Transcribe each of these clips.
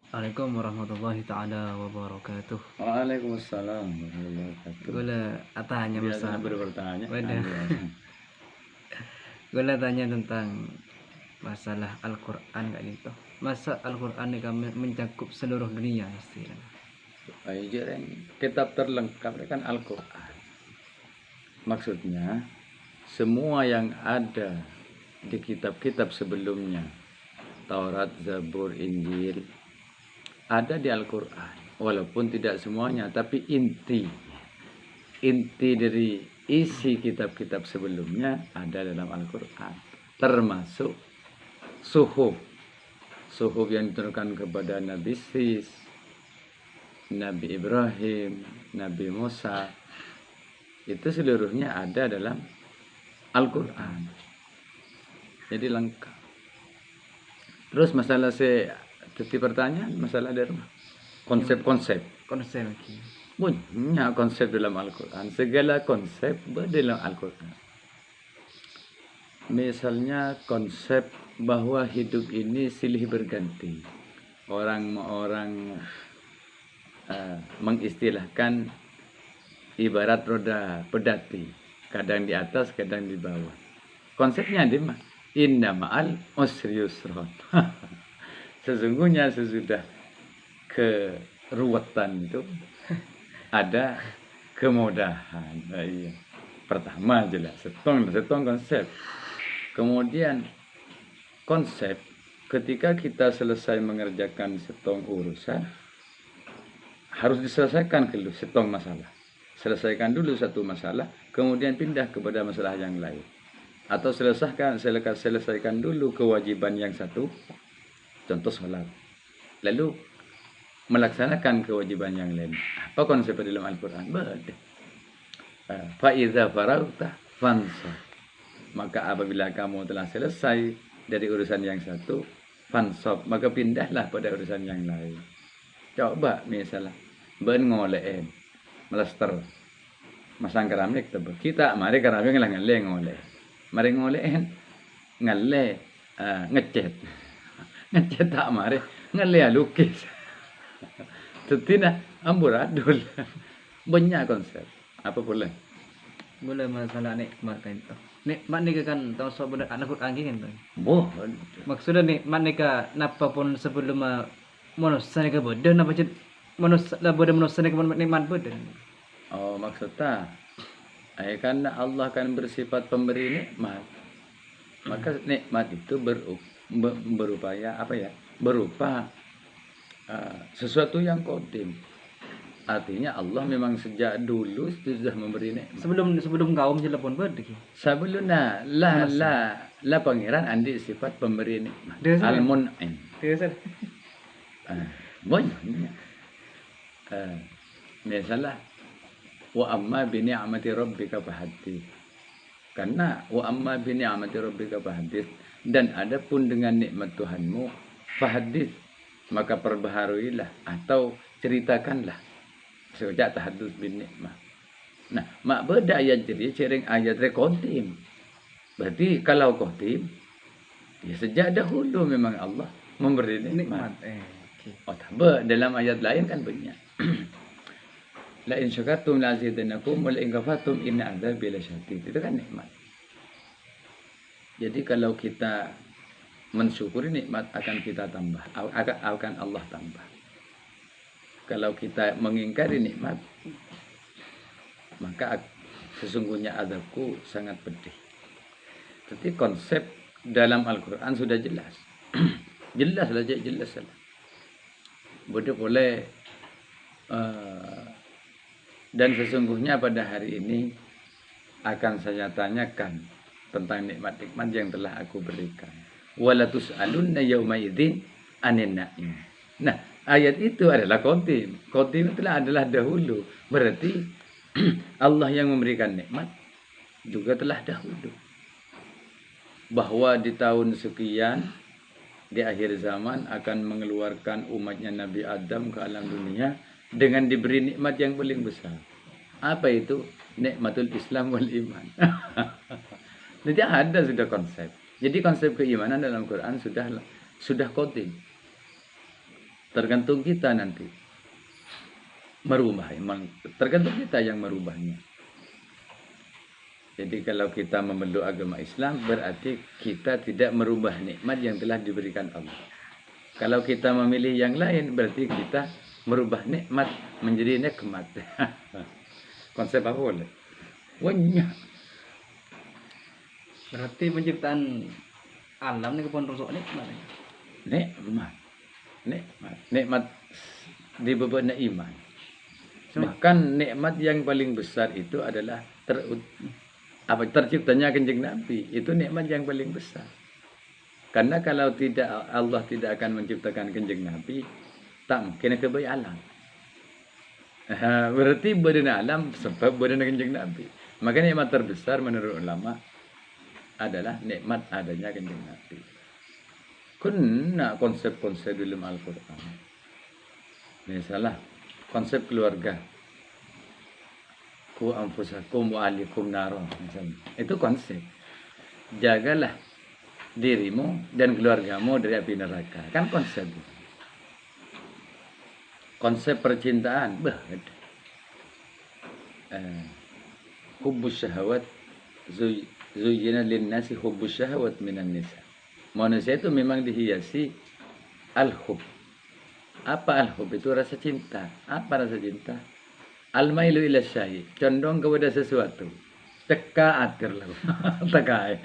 Assalamualaikum warahmatullahi taala wabarakatuh. Waalaikumsalam warahmatullahi wabarakatuh. Gula tanya Biasanya masa bertanya. beda. Gula tanya tentang masalah Al-Quran kak gitu. Masa Al-Quran ini kami mencakup seluruh dunia istilahnya. Yang kitab terlengkap kan Al-Quran. Maksudnya semua yang ada di kitab-kitab sebelumnya, Taurat, Zabur, Injil, ada di Al-Quran. Walaupun tidak semuanya, tapi inti dari isi kitab-kitab sebelumnya ada dalam Al-Quran. Termasuk suhuf yang diturunkan kepada Nabi Sis, Nabi Ibrahim, Nabi Musa, itu seluruhnya ada dalam Al-Quran. Jadi lengkap. Terus masalah pertanyaan, masalah dari konsep-konsep. Konsep lagi. Banyak konsep dalam Al-Quran. Segala konsep dalam Al-Quran. Misalnya konsep bahwa hidup ini silih berganti. Orang mengistilahkan ibarat roda pedati. Kadang di atas, kadang di bawah. Konsepnya di mana? Inna ma'al usri yusron. Sesungguhnya sesudah keruwetan itu ada kemudahan. Iya. Pertama jelas setong konsep. Kemudian konsep ketika kita selesai mengerjakan setong urusan harus diselesaikan dulu setong masalah. Selesaikan dulu satu masalah, kemudian pindah kepada masalah yang lain. Atau selesaikan dulu kewajiban yang satu, contoh sholat. Lalu melaksanakan kewajiban yang lain. Apa konsep dalam Al-Quran? Fa'idha faragta fansab. Maka apabila kamu telah selesai dari urusan yang satu, fansab, maka pindahlah pada urusan yang lain. Coba misalnya ngolein melester masang keramik tebel. Kita mari keramik ngale ngole. Mari ngolein ngale ngecat. Ngecat tak mari ngale lukis. Tetina amburadul. Banyak konsep. Apa boleh? Boleh masalah nikmat kan itu. Nikmat nih kan tahu soal benar anak Quran kan tuh. Maksudnya nikmat nih napa pun sebelum manusia nih bodoh napa ced manusia lah bodoh manusia nih nikmat bodoh. Oh maksudnya karena Allah kan bersifat pemberi nikmat. Maka nikmat itu berupaya apa ya? Berupa sesuatu yang kodim. Artinya Allah memang sejak dulu sudah memberi nikmat. Sebelum kaum telepon bodoh. Sebelumnya lah pangeran andi sifat pemberi nikmat. Al-Mun'im. Banyak. Misalnya wa amma bi ni'mati rabbika fahaddits. Karena wa amma bi ni'mati rabbika fahaddits, dan adapun dengan nikmat Tuhanmu fahaddits, maka perbaharuilah atau ceritakanlah. Sejak tahaddus bin nikmah. Nah, mak beda ayat jadi cering ayat rekotim. Berarti kalau kotim, ya sejak dahulu memang Allah memberi nikmat. Oh, tambah dalam ayat lain kan banyak. La in syakartum la azidannakum wa la in kafartum inna adzabi lasyadid. Itu kan nikmat. Jadi kalau kita mensyukuri nikmat akan kita tambah, akan Allah tambah. Kalau kita mengingkari nikmat, maka sesungguhnya azabku sangat pedih. Jadi konsep dalam Al-Quran sudah jelas. Jelas saja. Boleh dan sesungguhnya pada hari ini akan saya tanyakan tentang nikmat-nikmat yang telah aku berikan. Wala tus'alunna yauma idzin anin na'im. Nah, ayat itu adalah kotim. Kotim itu adalah dahulu. Berarti Allah yang memberikan nikmat juga telah dahulu. Bahwa di tahun sekian di akhir zaman akan mengeluarkan umatnya Nabi Adam ke alam dunia dengan diberi nikmat yang paling besar. Apa itu? Nikmatul Islam wal iman. Jadi ada sudah konsep. Jadi konsep keimanan dalam Quran sudah kotim. Tergantung kita nanti merubah, tergantung kita yang merubahnya. Jadi kalau kita memeluk agama Islam berarti kita tidak merubah nikmat yang telah diberikan Allah. Kalau kita memilih yang lain berarti kita merubah nikmat menjadi nikmat. Konsep apa boleh? Banyak. Berarti penciptaan alam nih kepon rusuk nikmat. Nikmat di beban iman. Bahkan nikmat yang paling besar itu adalah terciptanya Kanjeng Nabi. Itu nikmat yang paling besar. Karena kalau tidak, Allah tidak akan menciptakan Kanjeng Nabi, tak mungkin kebaik alam. Berarti badan alam sebab badan Kanjeng Nabi. Maka nikmat terbesar menurut ulama adalah nikmat adanya Kanjeng Nabi. Kena konsep-konsep dalam Al-Quran. Misalnya konsep keluarga. Ku anfusakum wa ahlikum naro. Itu konsep. Jagalah dirimu dan keluargamu dari api neraka. Kan konsep. Konsep percintaan. Hubbus syahwat zuyyina linnasi hubbus syahwat minan nisa. Manusia itu memang dihiasi al-hub. Apa al-hub? Itu rasa cinta. Apa rasa cinta? Al-mailu ila syai, condong kepada sesuatu. Ceka atir lah. Tekai.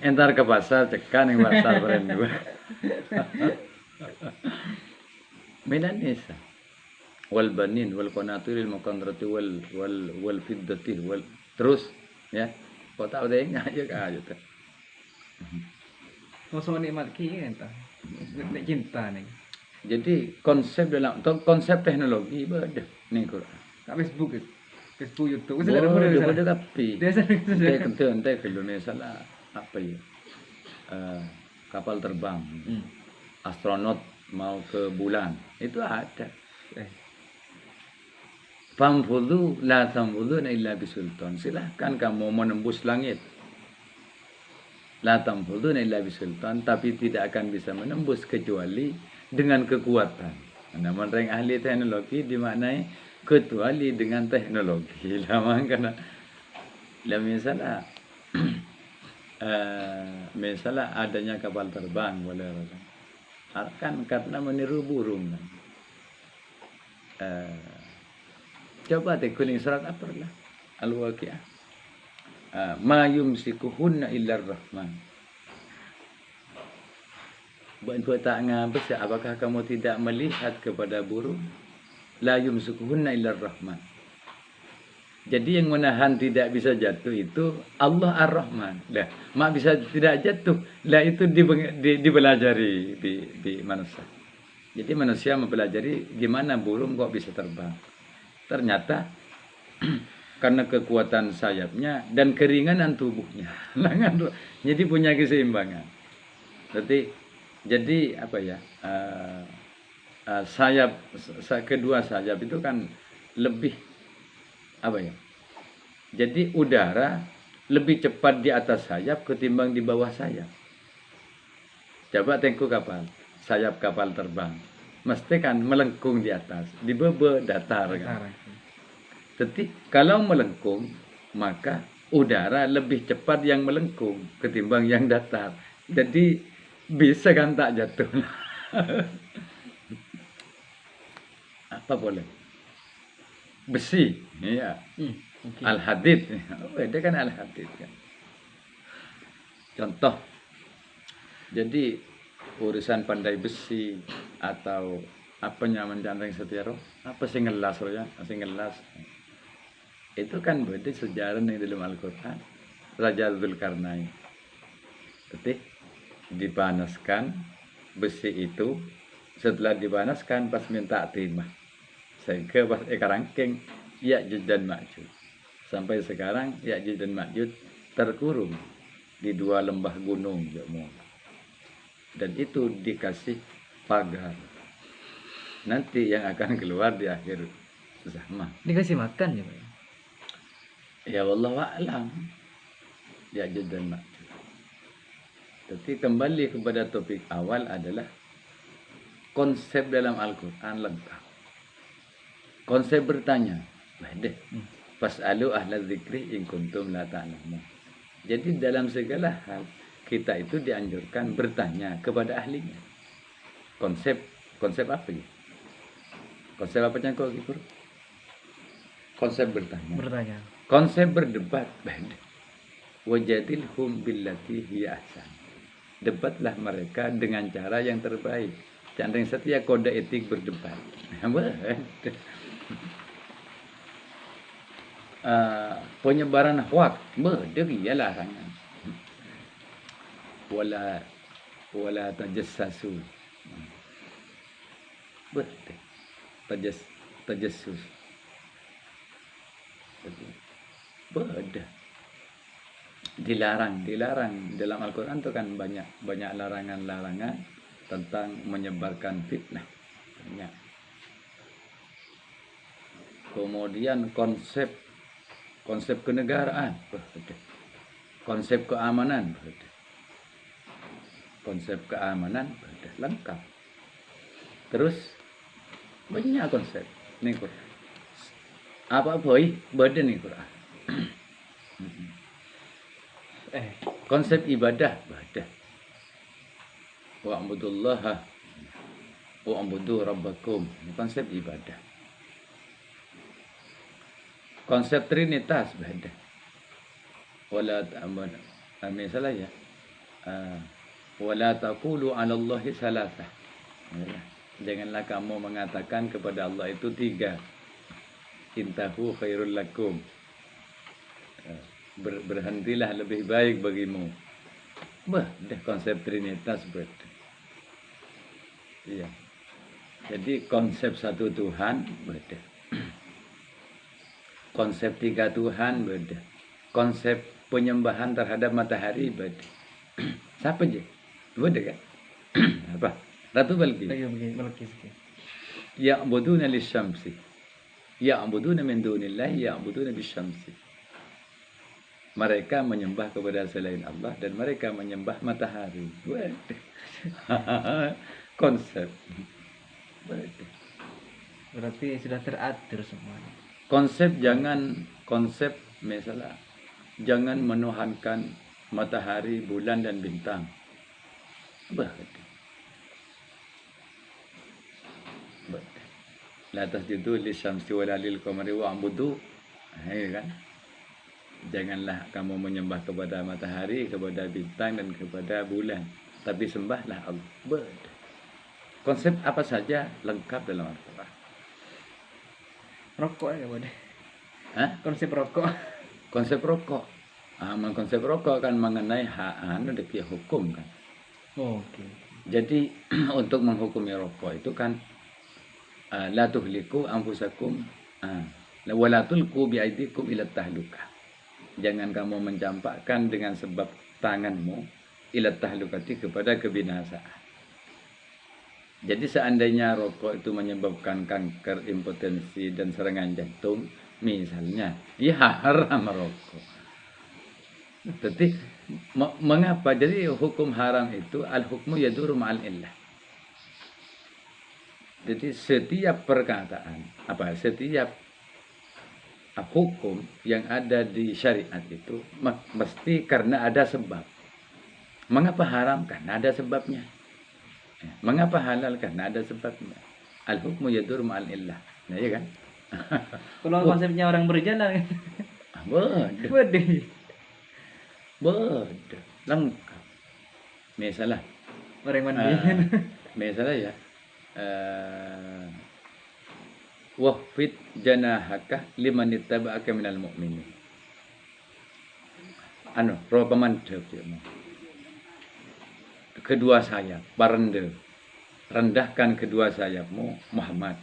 Entar ke pasar ceka ning pasar brand dua. Minan nisa. Wal banin wal qanatiril muqantarati wal fiddati wal terus ya. Kok tahu deh aja tuh. Masuk nikmat ki enta. Nek cinta nih. Jadi konsep teknologi beda nih Quran. Kat Facebook YouTube. Sudah ada tapi. Dia Ente kalau misalnya apa ya? Kapal terbang. Astronot mau ke bulan. Itu ada. Famfudhu la tamfudhuna illa bisultan. Silahkan kamu menembus langit. La tamfudhuna illa bisultan, tapi tidak akan bisa menembus kecuali dengan kekuatan. Namun orang ahli teknologi dimaknai kecuali dengan teknologi. Karena misalnya adanya kapal terbang boleh kan karena meniru burung. Coba kuning surat apa lah? Al-Waqiah. Ma yumsikuhunna illa ar-Rahman. Buat tak ngabes, apakah kamu tidak melihat kepada burung? La yumsikuhunna illa ar-Rahman. Jadi yang menahan tidak bisa jatuh itu Allah Ar-Rahman. Lah, mak bisa tidak jatuh. Lah itu dipelajari di manusia. Jadi manusia mempelajari gimana burung kok bisa terbang. Ternyata karena kekuatan sayapnya dan keringanan tubuhnya. Jadi punya keseimbangan. Jadi apa ya? Kedua sayap itu kan lebih apa ya? Jadi udara lebih cepat di atas sayap ketimbang di bawah sayap. Coba tengok kapal, sayap kapal terbang, mesti kan melengkung di atas, di bawah datar kan. Jadi kalau melengkung maka udara lebih cepat yang melengkung ketimbang yang datar. Jadi bisa kan tak jatuh. Apa boleh? Besi, ya. Okay. Al-hadid. Beda kan al-hadid kan. Contoh. Jadi urusan pandai besi atau apa nyaman canting setiaro, apa sing ngelas ya, sing ngelas. Itu kan beda sejarah yang dalam Al-Qur'an. Raja Dzulkarnain. Ketik dipanaskan besi itu, setelah dipanaskan pas minta timah sehingga pas ekarangking Ya'juj dan Ma'juj sampai sekarang Ya'juj dan Ma'juj terkurung di dua lembah gunung dan itu dikasih pagar nanti yang akan keluar di akhir zaman. Dikasih makan ya Pak? Ya wallahu a'lam. Ya'juj dan Ma'juj. Tapi kembali kepada topik awal adalah konsep dalam Al-Quran lengkap. Konsep bertanya, beda. Fas'alu ahla dzikri in kuntum la ta'lamun. Jadi dalam segala hal kita itu dianjurkan bertanya kepada ahlinya. Konsep apa ya? Konsep apa yang kau gitu? Konsep bertanya. Bertanya. Konsep berdebat beda. Wajadilhum billati hiya ahsan. Debatlah mereka dengan cara yang terbaik. Jangan setia kode etik berdebat. Penyebaran hoax beda ya larangan. Wala tajassasu. Beda. Tajassus. Beda. Dilarang dalam Al-Quran itu kan banyak larangan tentang menyebarkan fitnah. Banyak. Kemudian konsep kenegaraan, konsep keamanan, konsep keamanan lengkap. Terus banyak konsep nih Quran. Apa boy beda nih Quran. Konsep ibadah beda. Wa'budullaha wa'budu rabbakum. Konsep ibadah. Konsep trinitas beda. Wala ta'amad. Misalnya ya. Wala taqulu 'ala Allahi salasah. Janganlah kamu mengatakan kepada Allah itu 3. Intahu khairul lakum. Berhentilah lebih baik bagimu. Dah konsep trinitas beda. Iya. Jadi konsep satu Tuhan beda. Konsep 3 Tuhan beda. Konsep penyembahan terhadap matahari beda. Siapa je? Beda kan? Apa? Ratu Balqis. Ya'buduna lisyamsi. Ya'buduna min dunillahi ya'buduna bisyamsi. Mereka menyembah kepada selain Allah dan mereka menyembah matahari. Konsep. Berarti sudah teratur semuanya. Konsep misalnya jangan menuhankan matahari, bulan dan bintang. La tasjudu lisyamsi wala lil qamari wa'budu. Kan? Janganlah kamu menyembah kepada matahari, kepada bintang dan kepada bulan, tapi sembahlah Allah. Konsep apa saja lengkap dalam Al-Quran. Rokok ya boleh. Konsep rokok. Konsep rokok kan mengenai hukum kan. Oke. Jadi untuk menghukumi rokok itu kan la tuhliku anfusakum wa la tulqu bi aidikum ila tahlukah. Jangan kamu mencampakkan dengan sebab tanganmu ila tahlukati kepada kebinasaan. Jadi seandainya rokok itu menyebabkan kanker, impotensi dan serangan jantung misalnya, ya haram rokok. Jadi mengapa? Jadi hukum haram itu al-hukmu yaduru ma'al illah. Jadi setiap perkataan, setiap hukum yang ada di syariat itu mesti karena ada sebab. Mengapa haram? Karena ada sebabnya. Mengapa halal? Karena ada sebabnya. Al-hukmu yadur ma'al illah. Nah, ya kan? Kalau konsepnya orang berjalan. Bodoh. Lengkap. Misalnya. Orang mandi. Misalnya ya. Wahfid janahaka liman ittaba'aka minal mu'minin. Roh pemandep dia mau. Kedua sayap, barende. Rendahkan kedua sayapmu, Muhammad.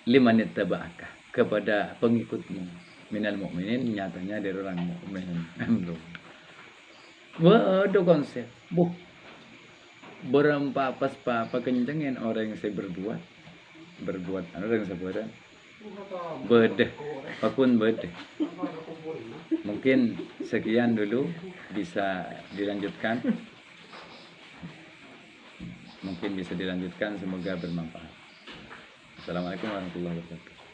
Liman ittaba'aka, kepada pengikutmu. Minal mu'minin, nyatanya dari orang mukmin. Waduh konsep. Berempat apa kencengin orang yang saya berbuat orang sebutan beda apapun beda. Mungkin sekian dulu, bisa dilanjutkan. mungkin bisa dilanjutkan, semoga bermanfaat. Assalamualaikum warahmatullahi wabarakatuh.